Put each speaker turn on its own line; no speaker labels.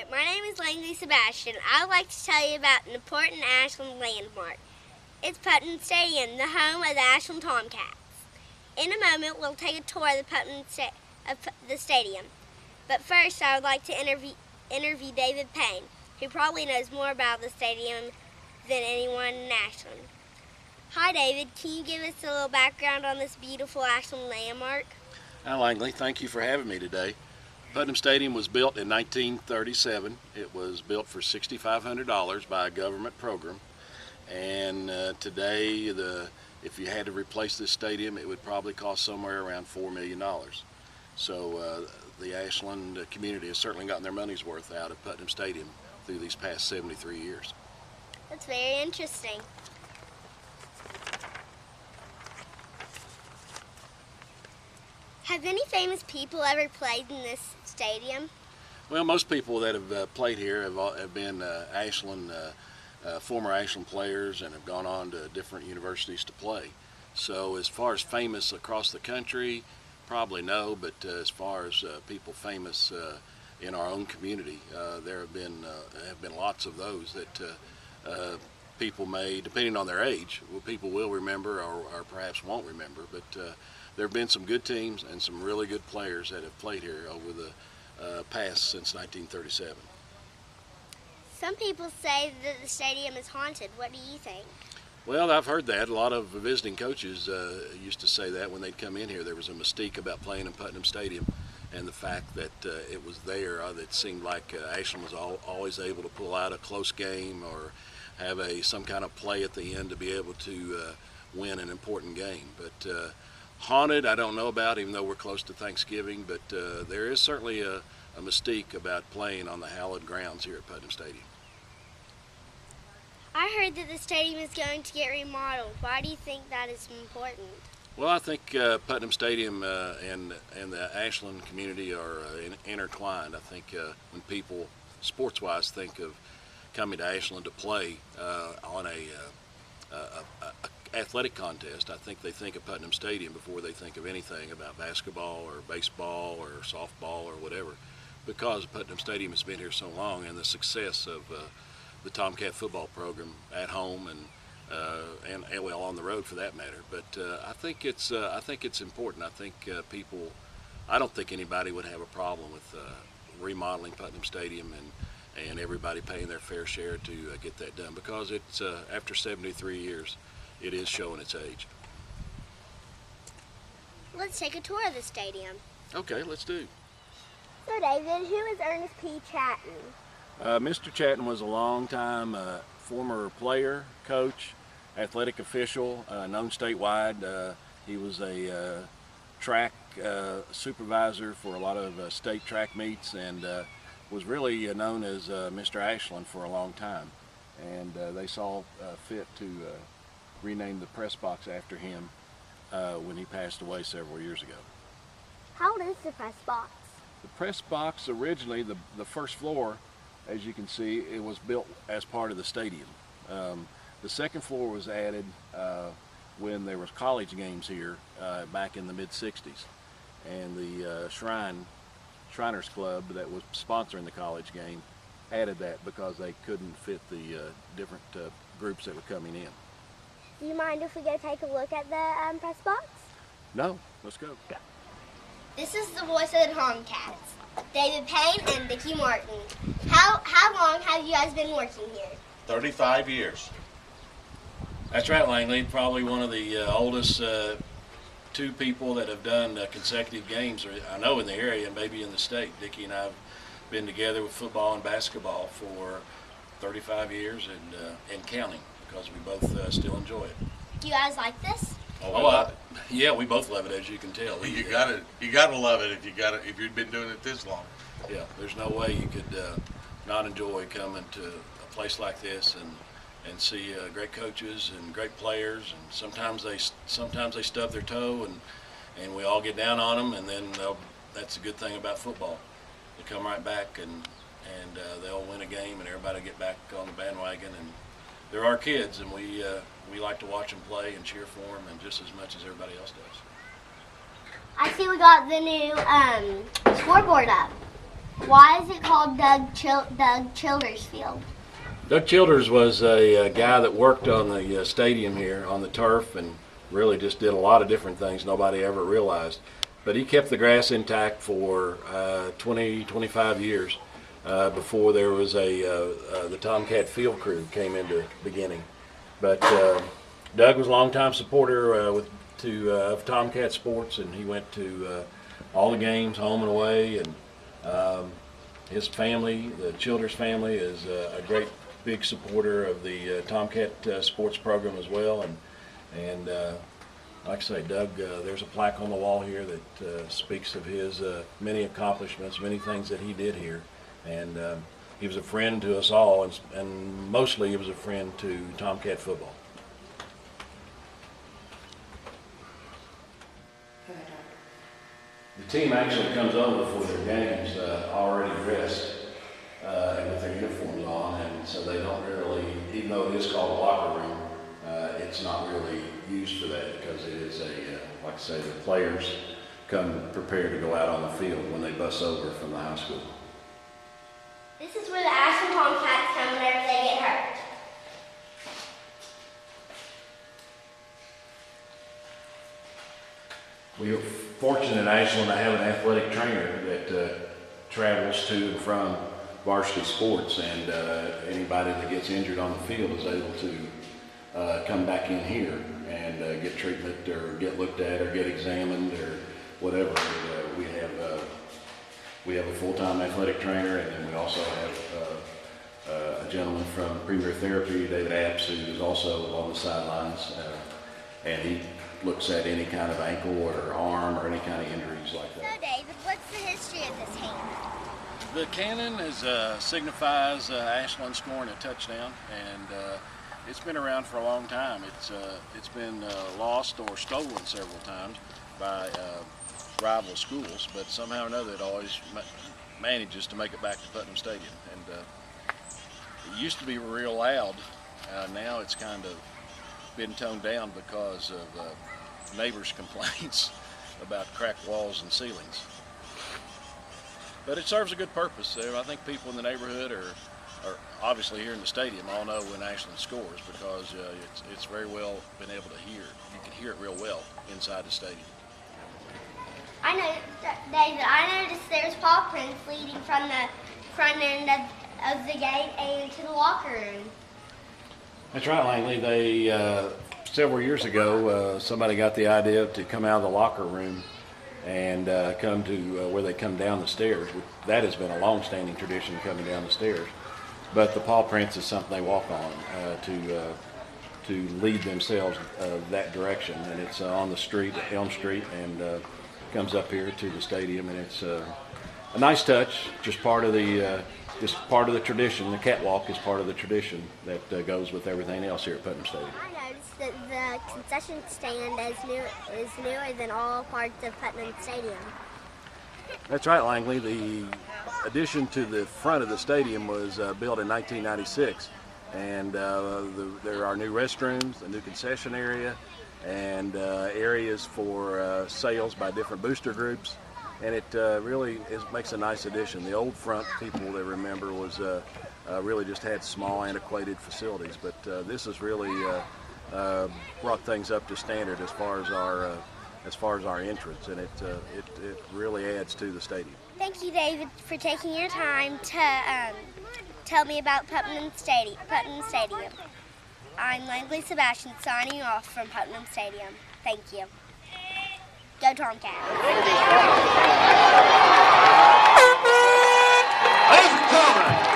Hi, my name is Langley Sebastian. I would like to tell you about an important Ashland landmark. It's Putnam Stadium, the home of the Ashland Tomcats. In a moment, we'll take a tour of the stadium. But first, I would like to interview David Payne, who probably knows more about the stadium than anyone in Ashland. Hi, David. Can you give us a little background on this beautiful Ashland landmark?
Hi, Langley. Thank you for having me today. Putnam Stadium was built in 1937. It was built for $6,500 by a government program. And today, if you had to replace this stadium, it would probably cost somewhere around $4 million. So the Ashland community has certainly gotten their money's worth out of Putnam Stadium through these past 73 years.
That's very interesting. Have any famous people ever played in this stadium?
Well, most people that have played here have been former Ashland players and have gone on to different universities to play. So as far as famous across the country, probably no, but as far as people famous in our own community, there have been lots of those that people may, depending on their age, people will remember or perhaps won't remember, but there have been some good teams and some really good players that have played here over the past since 1937.
Some people say that the stadium is haunted. What do you think?
Well, I've heard that. A lot of visiting coaches used to say that when they'd come in here. There was a mystique about playing in Putnam Stadium, and the fact that it was there that seemed like Ashland was always able to pull out a close game or have some kind of play at the end to be able to win an important game. But haunted, I don't know about, even though we're close to Thanksgiving, but there is certainly a mystique about playing on the hallowed grounds here at Putnam Stadium.
I heard that the stadium is going to get remodeled. Why do you think that is important?
Well, I think Putnam Stadium and the Ashland community are intertwined. I think when people, sports-wise, think of coming to Ashland to play on a athletic contest, I think they think of Putnam Stadium before they think of anything about basketball or baseball or softball or whatever, because Putnam Stadium has been here so long and the success of the Tomcat football program at home and well on the road for that matter. But I think it's important. I think I don't think anybody would have a problem with remodeling Putnam Stadium and everybody paying their fair share to get that done, because it's after 73 years, it is showing its age.
Let's take a tour of the stadium.
Okay, let's do.
So, David, who is Ernest P. Chatton?
Mr. Chatton was a long-time former player, coach, athletic official, known statewide. He was a track supervisor for a lot of state track meets and was really known as Mr. Ashland for a long time. And they saw fit to rename the press box after him when he passed away several years ago.
How old is the press box?
The press box originally, the first floor, as you can see, it was built as part of the stadium. The second floor was added when there was college games here back in the mid-60s. And the Shriners Club that was sponsoring the college game added that because they couldn't fit the different groups that were coming in.
Do you mind if we go take a look at the press box?
No, let's go.
This is the voice of the Tomcats, David Payne and Vicki Martin. How long have you guys been working here?
35 years.
That's right, Langley. Probably one of the oldest two people that have done consecutive games, I know in the area and maybe in the state. Vicki and I have been together with football and basketball for 35 years and counting, because we both still enjoy it.
Do you guys like this?
Yeah, we both love it, as you can tell.
You gotta love it if you've been doing it this long.
Yeah, there's no way you could not enjoy coming to a place like this and see great coaches and great players. And sometimes they stub their toe and we all get down on them, and then that's the good thing about football. They come right back and they'll win a game and everybody get back on the bandwagon. And they're our kids, and we like to watch them play and cheer for them, and just as much as everybody else does.
I see we got the new scoreboard up. Why is it called Doug Childers Field?
Doug Childers was a guy that worked on the stadium here on the turf and really just did a lot of different things nobody ever realized. But he kept the grass intact for 25 years before there was the Tomcat field crew came into beginning. But Doug was a longtime supporter of Tomcat sports, and he went to all the games, home and away. And his family, the Childers family, is a great big supporter of the Tomcat sports program as well. And like I say, Doug, there's a plaque on the wall here that speaks of his many accomplishments, many things that he did here. And he was a friend to us all, and mostly he was a friend to Tomcat football. The team actually comes over for their games already dressed and with their uniforms on, and so they don't really, even though it is called a locker room, it's not really used for that because it is like I say, the players come prepared to go out on the field when they bus over from the high school.
This is where the Ashland Tomcats come whenever they get hurt.
We are fortunate in Ashland to have an athletic trainer that travels to and from varsity sports, and anybody that gets injured on the field is able to come back in here and get treatment or get looked at or get examined or whatever. We have a full-time athletic trainer, and then we also have a gentleman from Premier Therapy, David Apps, who is also on the sidelines, and he looks at any kind of ankle or arm or any kind of injuries like that.
So David, what's the history of this cannon?
The cannon signifies Ashland scoring a touchdown, and it's been around for a long time. It's been lost or stolen several times by rival schools, but somehow or another it always manages to make it back to Putnam Stadium. And it used to be real loud. Now it's kind of been toned down because of neighbors' complaints about cracked walls and ceilings. But it serves a good purpose. I think people in the neighborhood are obviously here in the stadium all know when Ashland scores because it's very well been able to hear. You can hear it real well inside the stadium.
I know, David, I noticed there's paw prints leading from the front end of the gate and to the locker room.
That's right, Langley. They several years ago, somebody got the idea to come out of the locker room and come to where they come down the stairs. That has been a long-standing tradition, coming down the stairs. But the paw prints is something they walk on to lead themselves that direction, and it's on the street, Elm Street, and comes up here to the stadium, and it's a nice touch. Just part of the tradition. The catwalk is part of the tradition that goes with everything else here at Putnam Stadium.
I noticed that the concession stand is newer than all parts of Putnam Stadium.
That's right, Langley. The addition to the front of the stadium was built in 1996, and there are new restrooms, a new concession area, and areas for sales by different booster groups, and it really makes a nice addition. The old front, people that remember, was really just had small, antiquated facilities, but this has really brought things up to standard as far as our entrance, and it really adds to the stadium.
Thank you, David, for taking your time to tell me about Putnam Stadium. I'm Langley Sebastian signing off from Putnam Stadium. Thank you. Go Tomcats.
Ladies and gentlemen,